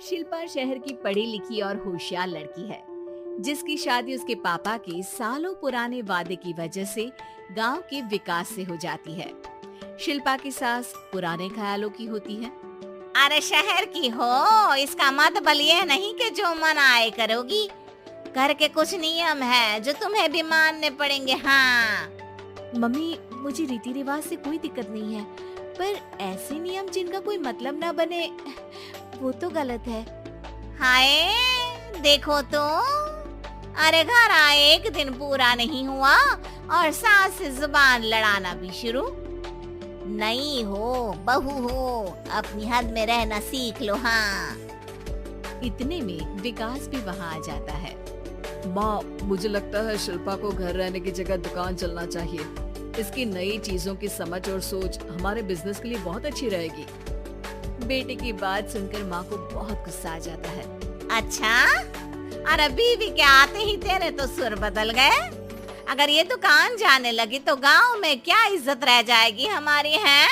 शिल्पा शहर की पढ़ी लिखी और होशियार लड़की है, जिसकी शादी उसके पापा के सालों पुराने वादे की वजह से गांव के विकास से हो जाती है। शिल्पा की सास पुराने ख्यालों की होती है। अरे शहर की हो, इसका मतलब ये नहीं कि जो मन आए करोगी। घर के कुछ नियम है जो तुम्हें भी मानने पड़ेंगे। हाँ। मम्मी, मुझे रीति रिवाज से कोई दिक्कत नहीं है, पर ऐसे नियम जिनका कोई मतलब ना बने, वो तो गलत है। हाय, देखो तो। अरे घर आए एक दिन पूरा नहीं हुआ और सास से जुबान लड़ाना भी शुरू। नहीं हो, बहू हो, अपनी हद में रहना सीख लो। हाँ। इतने में विकास भी वहाँ आ जाता है। माँ, मुझे लगता है शिल्पा को घर रहने की जगह दुकान चलना चाहिए। इसकी नई चीजों की समझ और सोच हमारे बिजनेस के लिए बहुत अच्छी रहेगी। बेटे की बात सुनकर माँ को बहुत गुस्सा आ जाता है। अच्छा, अरे बीवी के आते ही तेरे तो सुर बदल गए। अगर ये दुकान जाने लगी तो गांव में क्या इज्जत रह जाएगी हमारी है?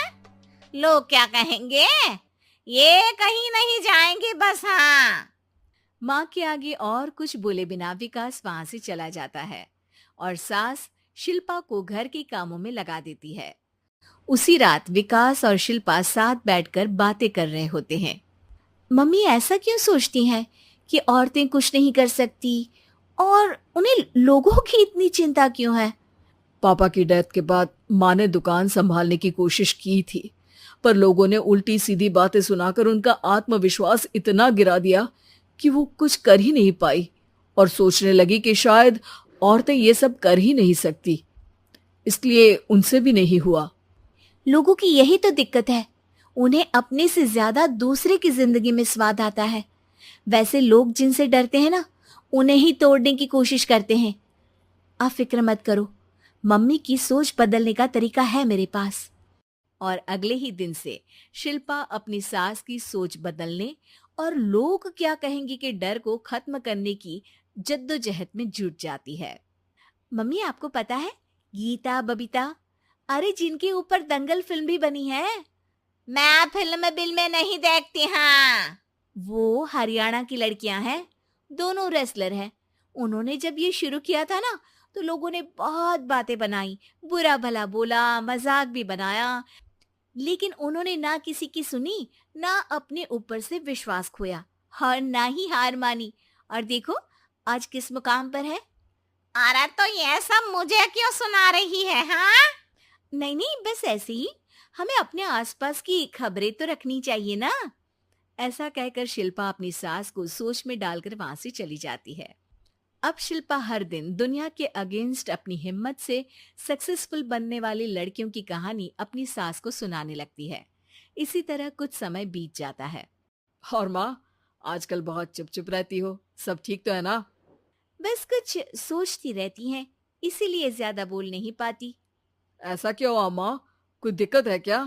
लोग क्या कहेंगे? ये कहीं नहीं जाएंगे बस। हाँ। माँ के आगे और कुछ बोले बिना विकास वहाँ से चला जाता है और सास शिल्पा को घर के कामों में लगा देती है। उसी रात विकास और शिल्पा साथ बैठकर बातें कर रहे होते हैं। मम्मी ऐसा क्यों सोचती हैं कि औरतें कुछ नहीं कर सकती, और उन्हें लोगों की इतनी चिंता क्यों है? पापा की डेथ के बाद माँ ने दुकान संभालने की कोशिश की थी, पर लोगों ने उल्टी सीधी बातें सुनाकर उनका आत्मविश्वास इतना गिरा दिया कि वो कुछ कर ही नहीं पाई और सोचने लगी कि शायद औरतें ये सब कर ही नहीं सकती, इसलिए उनसे भी नहीं हुआ। लोगों की यही तो दिक्कत है, उन्हें अपने से ज्यादा दूसरे की जिंदगी में स्वाद आता है। वैसे लोग जिनसे डरते हैं ना, उन्हें ही तोड़ने की कोशिश करते हैं। आप फिक्र मत करो, मम्मी की सोच बदलने का तरीका है मेरे पास। और अगले ही दिन से शिल्पा अपनी सास की सोच बदलने और लोग क्या कहेंगे के डर को खत्म करने की जद्दोजहद में जुट जाती है। मम्मी, आपको पता है गीता, बबीता, अरे जिनके ऊपर दंगल फिल्म भी बनी है, मैं फिल्म बिल में नहीं देखती। हाँ। वो हरियाणा की लड़कियां हैं, दोनों रेसलर हैं। उन्होंने जब ये शुरू किया था ना, तो लोगों ने बहुत बातें बनाई, बुरा भला बोला, मजाक भी बनाया, लेकिन उन्होंने ना किसी की सुनी, ना अपने ऊपर से विश्वास खोया और ना ही हार मानी। और देखो आज किस मुकाम पर है। अरे तो ये सब मुझे क्यों सुना रही है? हाँ। नहीं नहीं, बस ऐसे ही, हमें अपने आसपास की खबरें तो रखनी चाहिए ना। ऐसा कहकर शिल्पा अपनी सास को सोच में डालकर वहां से चली जाती है। अब शिल्पा हर दिन दुनिया के अगेंस्ट अपनी हिम्मत से सक्सेसफुल बनने वाली लड़कियों की कहानी अपनी सास को सुनाने लगती है। इसी तरह कुछ समय बीत जाता है। और माँ, आजकल बहुत चुप चुप रहती हो, सब ठीक तो है ना? बस कुछ सोचती रहती हैं, इसीलिए ज्यादा बोल नहीं पाती। ऐसा क्यों हुआ माँ, कोई दिक्कत है क्या?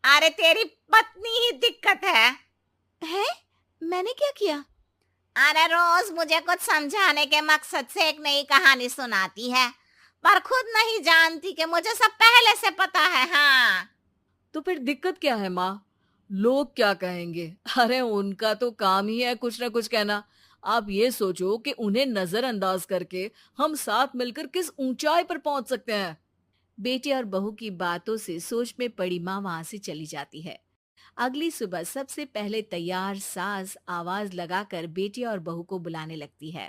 अरे तेरी पत्नी ही दिक्कत है। है? मैंने क्या किया? अरे रोज मुझे कुछ समझाने के मकसद से एक नई कहानी सुनाती है, पर खुद नहीं जानती कि मुझे सब पहले से पता है। हाँ। तो फिर दिक्कत क्या है माँ? लोग क्या कहेंगे? अरे उनका तो काम ही है कुछ ना कुछ कहना। आप ये सोचो कि उन्हें नजरअंदाज करके हम साथ मिलकर किस ऊंचाई पर पहुंच सकते हैं। बेटे और बहू की बातों से सोच में पड़ी माँ वहां से चली जाती है। अगली सुबह सबसे पहले तैयार सास आवाज लगाकर बेटे और बहू को बुलाने लगती है।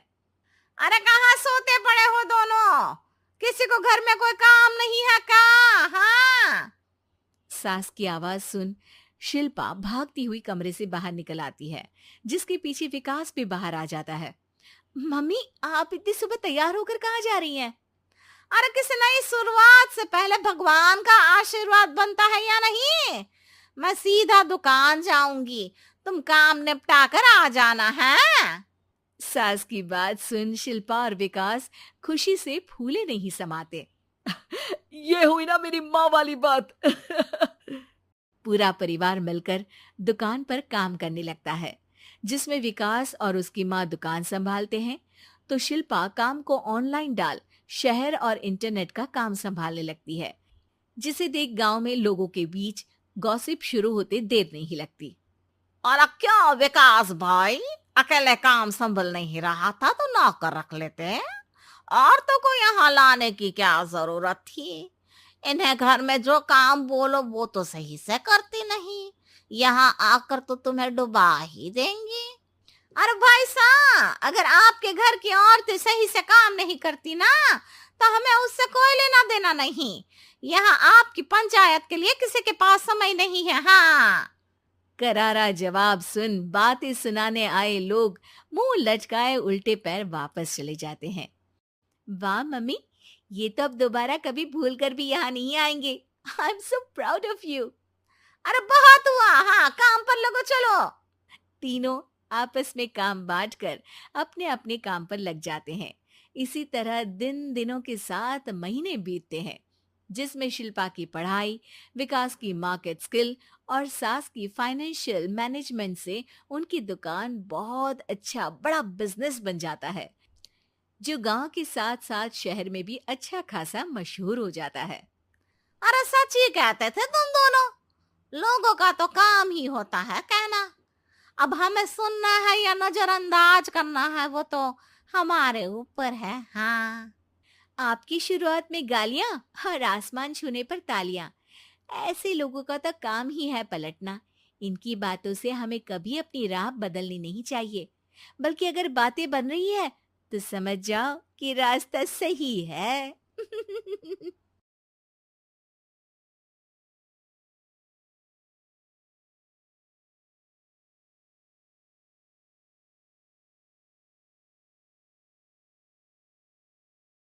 अरे कहाँ सोते पड़े हो दोनों? किसी को घर में कोई काम नहीं है क्या? हाँ। सास की आवाज सुन शिल्पा भागती हुई कमरे से बाहर निकल आती है, जिसके पीछे विकास भी बाहर आ जाता है। मम्मी, आप इतनी सुबह तैयार होकर कहाँ जा रही हैं? अरे किसी नई शुरुआत से पहले भगवान का आशीर्वाद बनता है या नहीं? मैं सीधा दुकान जाऊंगी, तुम काम निपटा कर आ जाना है। सास की बात सुन शिल्पा और विकास खुशी से फूले नहीं समाते। ये हुई ना मेरी माँ वाली बात। पूरा परिवार मिलकर दुकान पर काम करने लगता है, जिसमें विकास और उसकी माँ दुकान संभालते हैं, तो शिल्पा काम को ऑनलाइन डाल शहर और इंटरनेट का काम संभालने लगती है, जिसे देख गांव में लोगों के बीच गॉसिप शुरू होते देर नहीं लगती। और क्या विकास भाई, अकेले काम संभल नहीं रहा था तो नौकर रख लेते। और तो को यहाँ लाने की क्या जरूरत थी? इन्हें घर में जो काम बोलो वो तो सही से करती नहीं, यहाँ आकर तो तुम्हें डुबा ही देंगी। अरे भाई साहब, अगर आपके घर की औरतें सही से काम नहीं करती ना, तो हमें उससे कोई लेना देना नहीं। यहाँ आपकी पंचायत के लिए किसी के पास समय नहीं है। हाँ। करारा जवाब सुन बातें सुनाने आए लोग मुंह लटकाए उल्टे पैर वापस चले जाते हैं। वाह मम्मी, ये तो अब दोबारा कभी भूल कर भी यहाँ नहीं आएंगे। I am so proud of you. अरे बहुत हुआ, हाँ काम पर लगो चलो। तीनों आपस में काम बांटकर अपने अपने काम पर लग जाते हैं। इसी तरह दिनों के साथ महीने बीतते हैं, जिसमें शिल्पा की पढ़ाई, विकास की मार्केट स्किल और सास की फाइनेंशियल मैनेजमेंट से उनकी दुकान बहुत अच्छा बड़ा बिजनेस बन जाता है, जो गांव के साथ साथ शहर में भी अच्छा खासा मशहूर हो जाता है। अरे सच ही कहते थे तुम दोनों, लोगों का तो काम ही होता है कहना। अब हमें सुनना है या नजरअंदाज करना है वो तो हमारे ऊपर है। हाँ। आपकी शुरुआत में गालियां और आसमान छूने पर तालियां, ऐसे लोगों का तो काम ही है पलटना। इनकी बातों से हमें कभी अपनी राह बदलनी नहीं चाहिए, बल्कि अगर बातें बन रही है तो समझ जाओ कि रास्ता सही है।